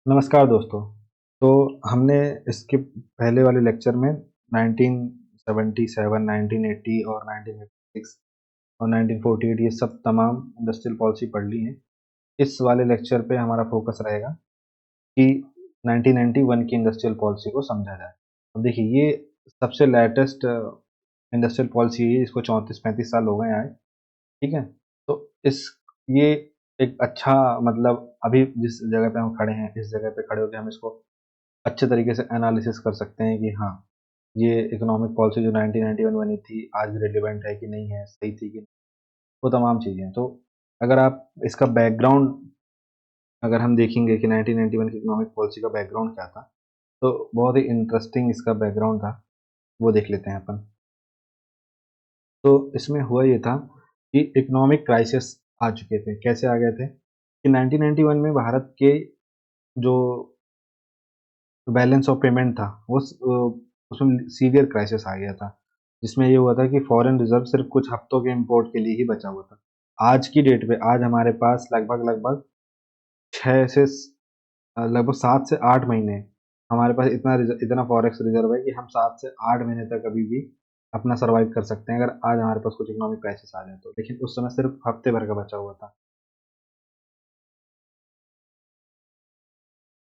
नमस्कार दोस्तों। तो हमने इसके पहले वाले लेक्चर में 1977, 1980 और 1956 और 1948 ये सब तमाम इंडस्ट्रियल पॉलिसी पढ़ ली है। इस वाले लेक्चर पे हमारा फोकस रहेगा कि 1991 की इंडस्ट्रियल पॉलिसी को समझा जाए। अब देखिए ये सबसे लेटेस्ट इंडस्ट्रियल पॉलिसी है, इसको 34-35 साल हो गए आए, ठीक है? तो इस ये एक अच्छा मतलब अभी जिस जगह पे हम खड़े हैं, इस जगह पे खड़े होके हम इसको अच्छे तरीके से एनालिसिस कर सकते हैं कि हाँ, ये इकोनॉमिक पॉलिसी जो 1991 बनी थी, आज भी रिलेवेंट है कि नहीं है, सही थी कि नहीं, वो तमाम चीज़ें। तो अगर आप इसका बैकग्राउंड अगर हम देखेंगे कि 1991 की इकोनॉमिक पॉलिसी का बैकग्राउंड क्या था, तो बहुत ही इंटरेस्टिंग इसका बैकग्राउंड था, वो देख लेते हैं अपन। तो इसमें हुआ ये था कि इकोनॉमिक क्राइसिस आ चुके थे। कैसे आ गए थे? कि 1991 में भारत के जो बैलेंस ऑफ पेमेंट था उसमें सीवियर क्राइसिस आ गया था, जिसमें ये हुआ था कि फॉरेन रिजर्व सिर्फ कुछ हफ्तों के इंपोर्ट के लिए ही बचा हुआ था। आज की डेट पे आज हमारे पास लगभग 6 से लगभग 7 से 8 महीने हमारे पास इतना फॉरेक्स रिजर्व है कि हम 7 से 8 महीने तक अभी भी अपना सर्वाइव कर सकते हैं, अगर आज हमारे पास कुछ इकोनॉमिक क्राइसिस आ जाए तो। लेकिन उस समय सिर्फ हफ्ते भर का बचा हुआ था।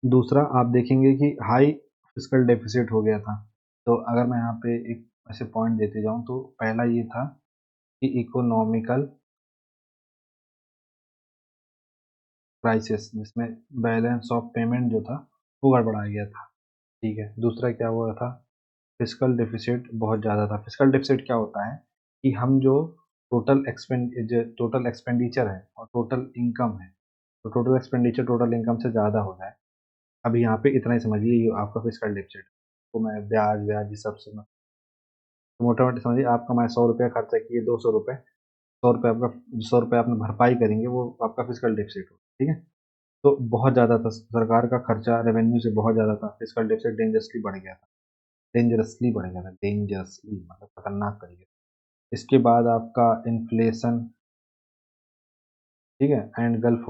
दूसरा आप देखेंगे कि हाई फिस्कल डेफिसिट हो गया था। तो अगर मैं यहाँ पे एक ऐसे पॉइंट देते जाऊँ तो पहला ये था कि इकोनॉमिकल क्राइसिस जिसमें बैलेंस ऑफ पेमेंट जो था वो गड़बड़ा गया था, ठीक है। दूसरा क्या हुआ था? फिस्कल डेफिसिट बहुत ज़्यादा था। फिस्कल डेफिसिट क्या होता है कि हम जो टोटल एक्सपेंडिचर है और टोटल इनकम है, तो टोटल एक्सपेंडिचर टोटल इनकम से ज़्यादा हो जाए। अब यहाँ पे इतना ही समझिए, ये आपका फिस्कल डेफिसिट। तो मैं ब्याज व्याज ये सब तो मोटा-मोटी समझिए आप कमाए ₹100 खर्चा किए ₹200, ₹100 आपका ₹100 आपने भरपाई करेंगे वो आपका फिस्कल डेफिसिट हो, ठीक है? तो बहुत ज़्यादा था, सरकार का खर्चा रेवेन्यू से बहुत ज़्यादा था, फिस्कल डेफिसिट डेंजरसली बढ़ गया था, डेंजरसली मतलब खतरनाक तरीके से। इसके बाद आपका इन्फ्लेशन, ठीक है? एंड गल्फ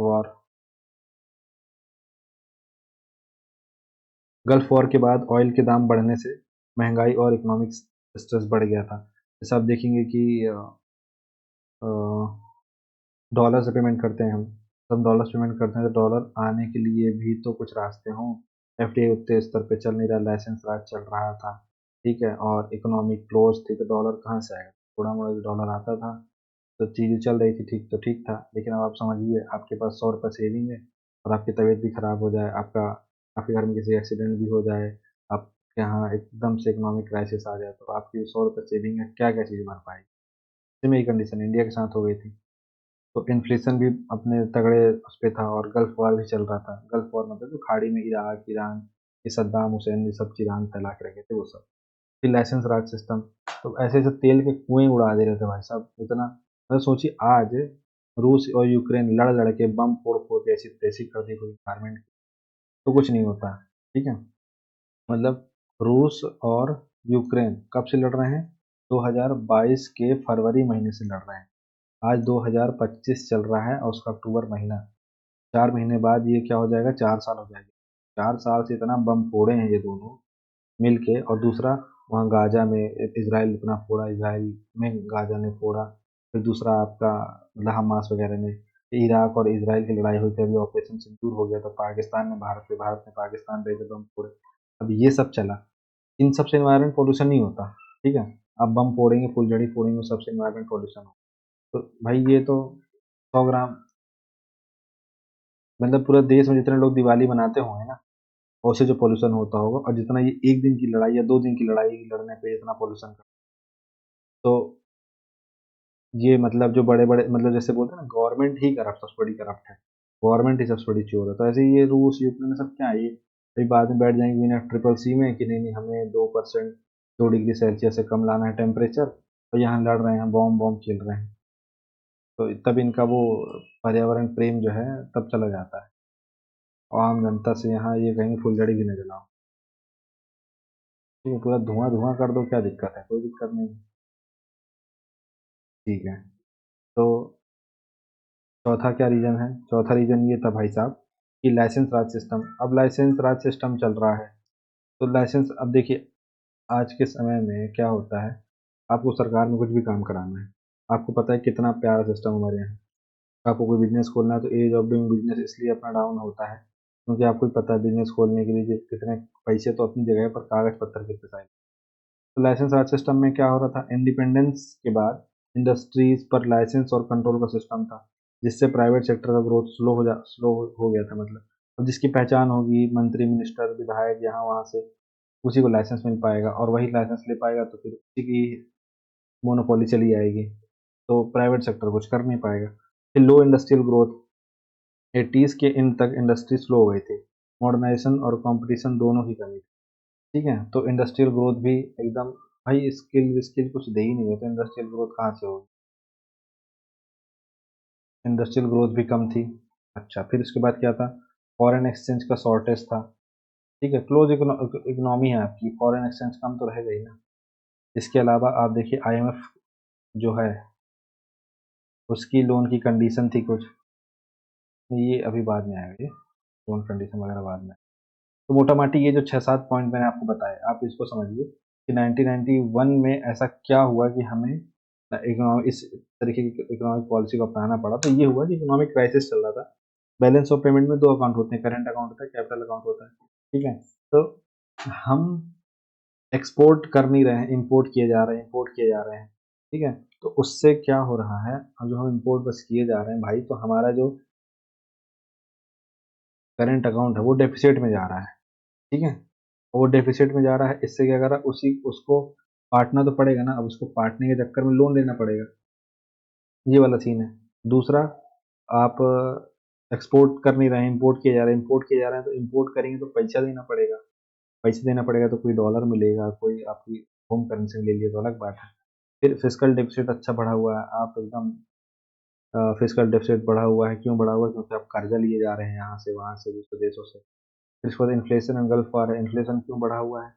वॉर के बाद ऑयल के दाम बढ़ने से महँगाई और इकोनॉमिक स्ट्रेस बढ़ गया था। जैसे आप देखेंगे कि अ डॉलर से पेमेंट करते हैं हम डॉलर से पेमेंट करते हैं तो डॉलर आने के लिए भी तो कुछ रास्ते हों। एफडीआई उतने स्तर पे चल नहीं रहा, लाइसेंस राज चल रहा था, ठीक है? और इकोनॉमी क्लोज थी तो डॉलर कहाँ से आएगा? थोड़ा मोड़ा जो डॉलर आता था तो चीज़ें चल रही थी, ठीक तो ठीक था। लेकिन अब आप समझिए आपके पास ₹100 सेविंग है और आपकी तबीयत भी खराब हो जाए, आपके घर में किसी एक्सीडेंट भी हो जाए, आपके यहाँ एकदम से इकोनॉमिक क्राइसिस आ जाए, तो आपकी ₹100 सेविंग है, क्या-क्या चीज़ भर पाएगी? सेम यही कंडीशन इंडिया के साथ हो गई थी। तो इन्फ्लेशन भी अपने तगड़े उस पे था और गल्फ वॉर भी चल रहा था। गल्फ वॉर मतलब जो खाड़ी में इराक, ईरान, ये सद्दाम हुसैन ये सब चिराग फैला के रखे थे वो सब। फिर लाइसेंस राज सिस्टम, तो ऐसे-ऐसे तेल के कुएँ उड़ा दे रहे थे भाई साहब। इतना मतलब सोचिए आज रूस और यूक्रेन लड़-लड़ के बम फोड़-फोड़ के ऐसी-तैसी कर दी कोई गारमेंट तो कुछ नहीं होता, ठीक है? मतलब रूस और यूक्रेन कब से लड़ रहे हैं? 2022 के फरवरी महीने से लड़ रहे हैं। आज 2025 चल रहा है और उसका अक्टूबर महीना, 4 महीने बाद ये क्या हो जाएगा, 4 साल हो जाएंगे। 4 साल से इतना बम फोड़े हैं ये दोनों मिल के। और दूसरा वहाँ गाज़ा में इज़राइल इतना फोड़ा, इज़राइल में गाज़ा ने फोड़ा। फिर दूसरा आपका मतलब हमास वगैरह ने इराक और इज़राइल की लड़ाई हुई थी, अभी ऑपरेशन सिंदूर हो गया था, पाकिस्तान ने भारत ने पाकिस्तान पे बम फोड़े। अब ये सब चला, इन सब से एनवायरनमेंट पॉल्यूशन नहीं होता, ठीक है? आप बम फोड़ेंगे, फुलझड़ी फोड़ेंगे, सबसे एनवायरनमेंट पॉल्यूशन हो। तो भाई ये तो 100 ग्राम मतलब पूरे देश में जितने लोग दिवाली मनाते होंगे ना, उससे जो पॉल्यूशन होता होगा और जितना ये 1 दिन की लड़ाई या 2 दिन की लड़ाई लड़ने पे जितना पॉल्यूशन कर तो ये मतलब जो बड़े-बड़े मतलब जैसे बोलते हैं ना गवर्नमेंट ही करप्ट सबसे बड़ी करप्ट है। गवर्नमेंट ही सबसे बड़ी चोर है। तो ऐसे ही ये रूस, यूक्रेन ये सब क्या है ये फिर बाद में बैठ जाएँगे बिना ट्रिपल सी में कि नहीं, नहीं हमें 2% 2 डिग्री सेल्सियस से कम लाना है टेम्परेचर और यहाँ लड़ रहे हैं, बॉम्ब-वॉम्ब खेल रहे हैं। तो तब इनका वो पर्यावरण प्रेम जो है तब चला जाता है। और आम जनता से यहाँ ये कहेंगे फुलझड़ी भी ना जलाओ। ठीक है, पूरा धुआँ-धुआँ कर दो क्या दिक्कत है? कोई दिक्कत नहीं है। ठीक है, तो चौथा क्या रीज़न है? चौथा रीज़न ये था भाई साहब कि लाइसेंस राज सिस्टम, अब लाइसेंस राज सिस्टम चल रहा है। तो लाइसेंस, अब देखिए आज के समय में क्या होता है, आपको सरकार में कुछ भी काम कराना है, आपको पता है कितना प्यारा सिस्टम हमारे यहाँ। आपको कोई बिजनेस खोलना है तो एज ऑफ डूइंग बिजनेस इसलिए अपना डाउन होता है क्योंकि आपको ही पता है बिजनेस खोलने के लिए कितने पैसे तो अपनी जगह पर कागज पत्थर कितने चाहिए। तो लाइसेंस राज सिस्टम में क्या हो रहा था, इंडिपेंडेंस के बाद इंडस्ट्रीज पर लाइसेंस और कंट्रोल का सिस्टम था, जिससे प्राइवेट सेक्टर का ग्रोथ स्लो हो गया था। मतलब अब जिसकी पहचान होगी, मंत्री मिनिस्टर विधायक यहाँ वहाँ से, उसी को लाइसेंस मिल पाएगा और वही लाइसेंस ले पाएगा, तो फिर उसी की मोनोपोली चली आएगी, तो प्राइवेट सेक्टर कुछ कर नहीं पाएगा। फिर लो इंडस्ट्रियल ग्रोथ, 80s के इन तक इंडस्ट्री स्लो हो गई थी, मॉडर्नाइजेशन और कंपटीशन दोनों की कमी थी। ठीक है, तो इंडस्ट्रियल ग्रोथ भी एकदम, भाई स्किल स्किल कुछ दे ही नहीं रहे, तो इंडस्ट्रियल ग्रोथ कहाँ से होगी, इंडस्ट्रियल ग्रोथ भी कम थी। अच्छा, फिर उसके बाद क्या था, फॉरेन एक्सचेंज का शॉर्टेज था। ठीक है, क्लोज इकोनॉमी है आपकी, फॉरेन एक्सचेंज कम तो रहेगा ही ना। इसके अलावा आप देखिए IMF जो है, उसकी लोन की कंडीशन थी कुछ, ये अभी बाद में आएगा, ये लोन कंडीशन वगैरह बाद में। तो मोटा माटी ये जो 6-7 पॉइंट मैंने आपको बताए, आप इसको समझिए कि 1991 में ऐसा क्या हुआ कि हमें इस तरीके की इकोनॉमिक पॉलिसी को अपनाना पड़ा। तो ये हुआ कि इकोनॉमिक क्राइसिस चल रहा था। बैलेंस ऑफ पेमेंट में दो अकाउंट होते हैं, करंट अकाउंट होता है, कैपिटल अकाउंट होता है। ठीक है, तो हम एक्सपोर्ट कर नहीं रहे हैं, इंपोर्ट किए जा रहे हैं, इंपोर्ट किए जा रहे हैं। ठीक है, तो उससे क्या हो रहा है, अब जो हम इंपोर्ट बस किए जा रहे हैं भाई, तो हमारा जो करंट अकाउंट है वो डेफिसिट में जा रहा है। ठीक है, वो डेफिसिट में जा रहा है, इससे क्या कर रहा है, उसी उसको पाटना तो पड़ेगा ना, अब उसको पाटने के चक्कर में लोन लेना पड़ेगा, ये वाला सीन है। दूसरा, आप एक्सपोर्ट कर नहीं रहे हैं, इंपोर्ट किए जा रहे हैं, इंपोर्ट किए जा रहे हैं, तो इंपोर्ट करेंगे तो पैसा देना पड़ेगा, पैसे देना पड़ेगा, तो कोई डॉलर मिलेगा, कोई आपकी होम करेंसी में ले लिए तो अलग बात है। फिर फिजिकल डेफिसिट अच्छा बढ़ा हुआ है, आप एकदम फिजिकल डेफिसिट बढ़ा हुआ है, क्यों बढ़ा हुआ है, क्योंकि आप कर्जा लिए जा रहे हैं यहाँ से वहाँ से दूसरे देशों से। फिर उसके बाद इन्फ्लेशन एंड गल्फ वार है, इन्फ्लेशन क्यों बढ़ा हुआ है,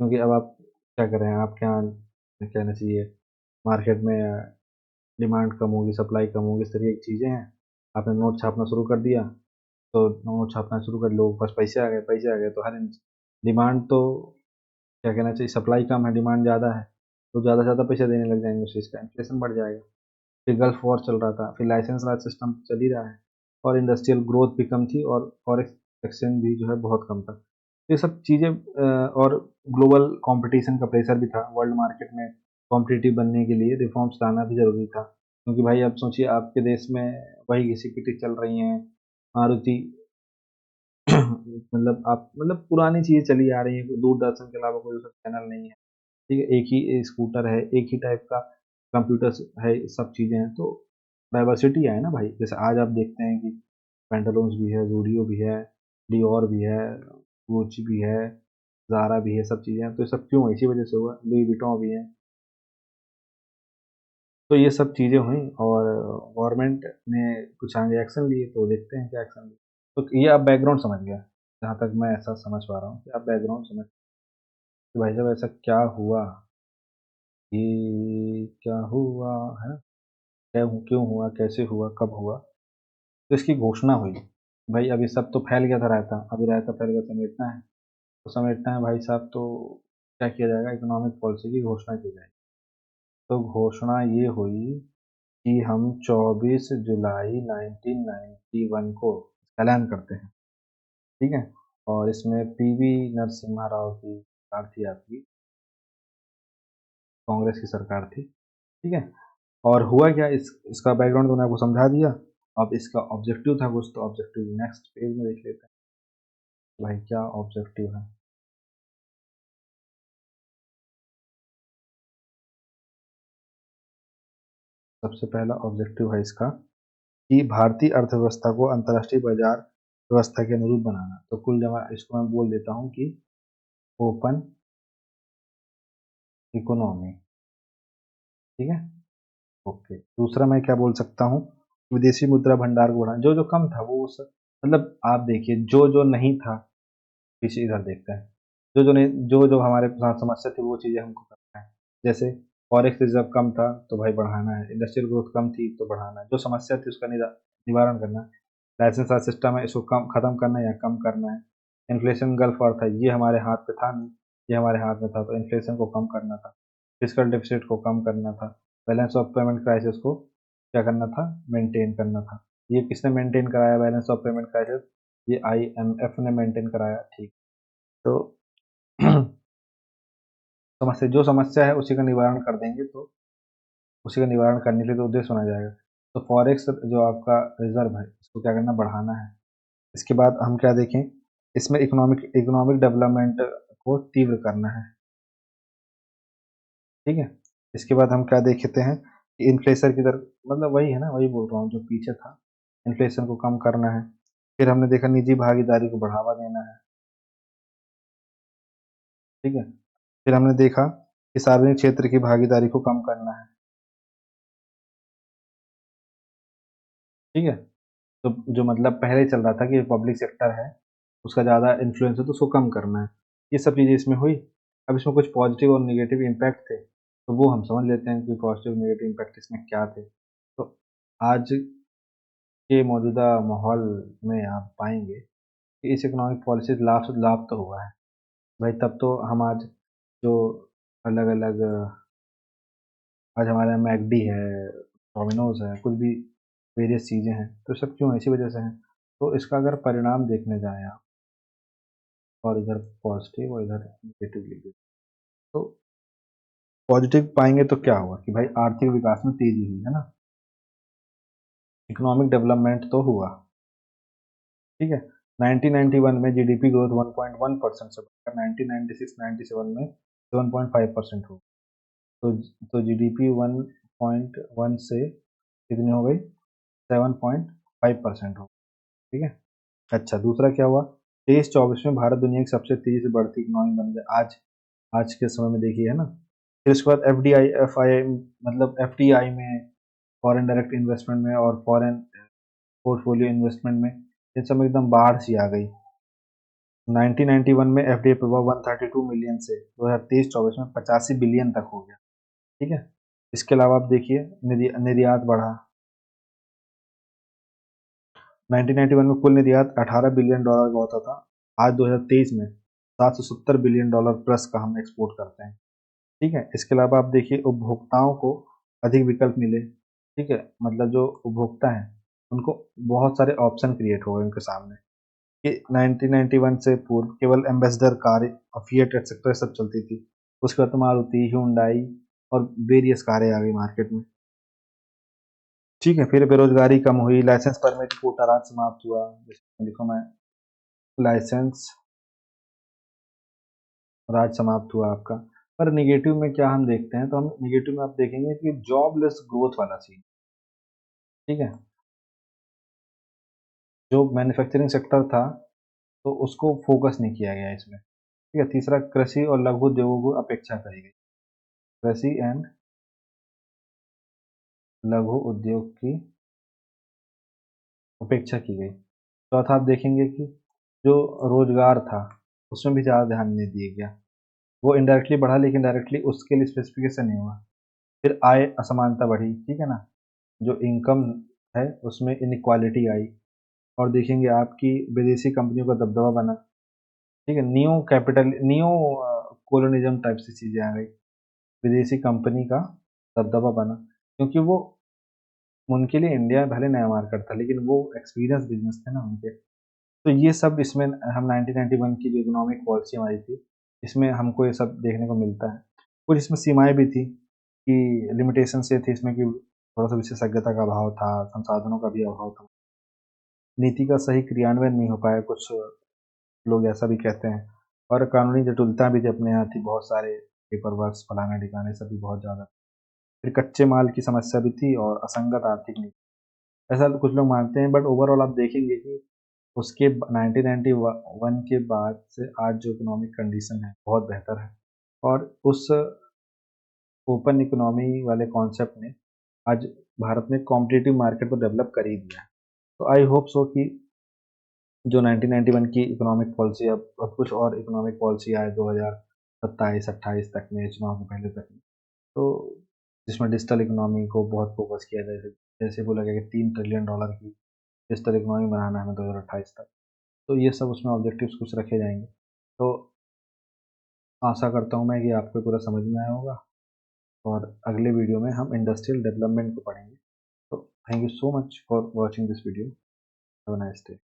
क्योंकि अब आप क्या कर रहे हैं, आपके यहाँ कहना चाहिए मार्केट में डिमांड कम होगी, सप्लाई कम होगी, इस तरीके की चीज़ें हैं। आपने नोट छापना शुरू कर दिया, तो नोट छापना शुरू कर, लोगों के पास पैसे आ गए, पैसे आ गए तो हर डिमांड तो क्या कहना चाहिए, सप्लाई कम है, डिमांड ज़्यादा है, तो ज़्यादा से ज़्यादा पैसे देने लग जाएंगे, उस चीज़ का इन्फ्लेशन बढ़ जाएगा। फिर गल्फ वॉर चल रहा था, फिर लाइसेंस राज सिस्टम चल ही रहा है, और इंडस्ट्रियल ग्रोथ भी कम थी, और फॉरेक्स एक्सचेंज भी जो है बहुत कम था। ये सब चीज़ें और ग्लोबल कंपटीशन का प्रेशर भी था, वर्ल्ड मार्केट में कॉम्पिटिटिव बनने के लिए रिफॉर्म्स लाना भी ज़रूरी था, क्योंकि भाई आप सोचिए आपके देश में वही घिसी-पिटी चल रही हैं, मारुति मतलब आप मतलब पुरानी चीज़ें चली आ रही हैं, दूरदर्शन के अलावा कोई दूसरा चैनल नहीं है। ठीक है, एक ही स्कूटर है, एक ही टाइप का कंप्यूटर है, सब चीज़ें हैं, तो डाइवर्सिटी है ना भाई। जैसे आज आप देखते हैं कि पैंटालून्स भी है, ज़ूडियो भी है, डियोर भी है, गुच्ची भी है, ज़ारा भी है, सब चीज़ें हैं। तो ये सब क्यों, इसी वजह से हुआ, लुई विटॉन भी है। तो ये सब चीज़ें हुई, और गवर्नमेंट ने कुछ आगे एक्शन लिए, तो देखते हैं क्या एक्शन लिए। तो ये आप बैकग्राउंड समझ गया, जहाँ तक मैं ऐसा समझ पा रहा हूँ कि आप बैकग्राउंड समझ कि भाई साहब ऐसा क्या हुआ, ये क्या हुआ है, क्या क्यों हुआ, कैसे हुआ, कब हुआ, तो इसकी घोषणा हुई। भाई अभी सब तो फैल गया था रायता, अभी रायता फैल गया, समेटना है, तो समेटना है भाई साहब, तो क्या किया जाएगा, इकोनॉमिक पॉलिसी की घोषणा की जाएगी। तो घोषणा ये हुई कि हम 24 जुलाई 1991 को ऐलान करते हैं। ठीक है, और इसमें PV नरसिम्हा राव की सरकार थी, आपकी कांग्रेस की सरकार थी। ठीक है, और हुआ क्या, इसका बैकग्राउंड तो मैंने आपको समझा दिया। अब इसका ऑब्जेक्टिव था कुछ, तो ऑब्जेक्टिव नेक्स्ट पेज में देख लेते हैं भाई क्या ऑब्जेक्टिव है। सबसे पहला ऑब्जेक्टिव है इसका कि भारतीय अर्थव्यवस्था को अंतर्राष्ट्रीय बाजार व्यवस्था के अनुरूप बनाना। तो कुल जमा इसको मैं बोल देता हूँ कि ओपन इकोनॉमी। ठीक है, ओके। दूसरा मैं क्या बोल सकता हूँ, विदेशी मुद्रा भंडार को बढ़ाना, जो जो कम था वो सब, मतलब आप देखिए जो जो नहीं था, पीछे इधर देखते हैं, जो जो नहीं, जो जो हमारे साथ समस्या थी वो चीज़ें हमको करना है। जैसे फॉरेक्स रिजर्व कम था तो भाई बढ़ाना है, इंडस्ट्रियल ग्रोथ कम थी तो बढ़ाना है, जो समस्या थी उसका निवारण करना है। लाइसेंस वाला सिस्टम है, इसको कम ख़त्म करना है या कम करना है। इन्फ्लेशन गल्फ वॉर था, ये हमारे हाथ पे था नहीं, ये हमारे हाथ में था, तो इन्फ्लेशन को कम करना था, फिस्कल डेफिसिट को कम करना था, बैलेंस ऑफ पेमेंट क्राइसिस को क्या करना था, मेंटेन करना था। ये किसने मेंटेन कराया बैलेंस ऑफ पेमेंट क्राइसिस? ये IMF ने मेंटेन कराया, ठीक। तो समस्या जो समस्या है उसी का निवारण कर देंगे, तो उसी का निवारण करने के लिए तो उद्देश्य होना जाएगा। तो फॉरेक्स जो आपका रिजर्व है इसको क्या करना, बढ़ाना है। इसके बाद हम क्या देखें, इसमें इकोनॉमिक इकोनॉमिक डेवलपमेंट को तीव्र करना है, ठीक है। इसके बाद हम क्या देखते हैं कि इन्फ्लेशन की दर, मतलब वही है ना, वही बोल रहा हूँ जो पीछे था, इन्फ्लेशन को कम करना है। फिर हमने देखा निजी भागीदारी को बढ़ावा देना है, ठीक है। फिर हमने देखा कि सार्वजनिक क्षेत्र की भागीदारी को कम करना है, ठीक है। तो जो मतलब पहले चल रहा था कि पब्लिक सेक्टर है उसका ज़्यादा इन्फ्लुएंस है तो उसको कम करना है, ये सब चीज़ें इसमें हुई। अब इसमें कुछ पॉजिटिव और नेगेटिव इम्पैक्ट थे, तो वो हम समझ लेते हैं कि पॉजिटिव नेगेटिव इम्पैक्ट इसमें क्या थे। तो आज के मौजूदा माहौल में आप पाएंगे कि इस इकोनॉमिक पॉलिसी से लाभ लाभ तो हुआ है भाई, तब तो हम आज जो अलग अलग, आज हमारे यहाँ मैकडी है, डोमिनोज है, कुछ भी वेरियस चीज़ें हैं, तो सब क्यों इसी वजह से हैं। तो इसका अगर परिणाम देखने जाएँ आप, और इधर पॉजिटिव और इधर नेगेटिव लिखिए, तो पॉजिटिव पाएंगे तो क्या हुआ कि भाई आर्थिक विकास में तेजी हुई है ना, इकोनॉमिक डेवलपमेंट तो हुआ, ठीक है। 1991 में जीडीपी ग्रोथ 1.1% से बढ़कर 1996-97 में 7.5% हो, तो जीडीपी 1.1 से कितनी हो गई, 7.5% हो, ठीक है। अच्छा, दूसरा क्या हुआ, 23-24 में भारत दुनिया की सबसे तेजी से बढ़ती इकोनॉमी बन गया, आज आज के समय में देखिए, है ना। फिर उसके बाद FDI मतलब FDI में, फॉरेन डायरेक्ट इन्वेस्टमेंट में और फॉरेन पोर्टफोलियो इन्वेस्टमेंट में, इन सब में एकदम बाढ़ सी आ गई। 1991 में FDI प्रभाव 132 मिलियन से 2023-24 में 85 बिलियन तक हो गया, ठीक है। इसके अलावा आप देखिए निर्यात बढ़ा, 1991 में कुल निर्यात 18 बिलियन डॉलर का होता था, आज 2023 में 770 बिलियन डॉलर प्लस का हम एक्सपोर्ट करते हैं, ठीक है। इसके अलावा आप देखिए उपभोक्ताओं को अधिक विकल्प मिले, ठीक है, मतलब जो उपभोक्ता हैं उनको बहुत सारे ऑप्शन क्रिएट हो गए उनके सामने, कि 1991 से पूर्व केवल एम्बेसडर कारें, फिएट एक्सेट्रा सब चलती थी, उसके बाद तो मारुति, हुंडई और वेरियस कारें आ गई मार्केट में, ठीक है। फिर बेरोजगारी कम हुई, लाइसेंस परमिट कोटा राज समाप्त हुआ, जैसे लिखो मैं, लाइसेंस राज समाप्त हुआ आपका। पर निगेटिव में क्या हम देखते हैं, तो हम निगेटिव में आप देखेंगे कि जॉबलेस ग्रोथ वाला सीन, ठीक है। जो मैन्युफैक्चरिंग सेक्टर था तो उसको फोकस नहीं किया गया इसमें, ठीक है। तीसरा, कृषि और लघु उद्योगों को अपेक्षा करी गई, कृषि एंड लघु उद्योग की उपेक्षा की गई। चौथा, आप देखेंगे कि जो रोजगार था उसमें भी ज़्यादा ध्यान नहीं दिया गया, वो इनडायरेक्टली बढ़ा लेकिन डायरेक्टली उसके लिए स्पेसिफिकेशन नहीं हुआ। फिर आय असमानता बढ़ी, ठीक है ना, जो इनकम है उसमें इनक्वालिटी आई। और देखेंगे आपकी विदेशी कंपनियों का दबदबा बना, ठीक है, नियो कोलोनिज्म टाइप से चीज़ें आ गई, विदेशी कंपनी का दबदबा बना, क्योंकि वो, उनके लिए इंडिया भले नया मार्केट था लेकिन वो एक्सपीरियंस बिजनेस थे ना उनके। तो ये सब इसमें हम 1991 की जो इकोनॉमिक पॉलिसी हमारी थी इसमें हमको ये सब देखने को मिलता है। कुछ इसमें सीमाएं भी थी कि लिमिटेशन से थी इसमें, कि थोड़ा सा विशेषज्ञता का अभाव था, संसाधनों का भी अभाव था, नीति का सही क्रियान्वयन नहीं हो पाया, कुछ लोग ऐसा भी कहते हैं, और कानूनी जटिलता भी थी अपने यहाँ थी, बहुत सारे पेपर वर्क फलाने ढिकाने सब भी बहुत ज़्यादा। फिर कच्चे माल की समस्या भी थी और असंगत आर्थिक नीति, ऐसा तो कुछ लोग मानते हैं, बट ओवरऑल आप देखेंगे कि उसके 1991 के बाद से आज जो इकोनॉमिक कंडीशन है बहुत बेहतर है, और उस ओपन इकोनॉमी वाले कॉन्सेप्ट ने आज भारत में कॉम्पिटिटिव मार्केट को डेवलप कर ही दिया है। तो आई होप सो कि जो 1991 की इकोनॉमिक पॉलिसी, अब कुछ और इकोनॉमिक पॉलिसी आए 2027-28 तक में, चुनाव से पहले तक में, तो जिसमें डिजिटल इकोनॉमी को बहुत फोकस किया जाए, जैसे बोला गया कि $3 ट्रिलियन की इस तरह इकोनॉमी बनाना है हमें 2028 तक। तो ये सब उसमें ऑब्जेक्टिव्स कुछ रखे जाएंगे। तो आशा करता हूँ मैं कि आपको पूरा समझ में आया होगा, और अगले वीडियो में हम इंडस्ट्रियल डेवलपमेंट को पढ़ेंगे। तो thank you so much for watching this video. Have a nice day.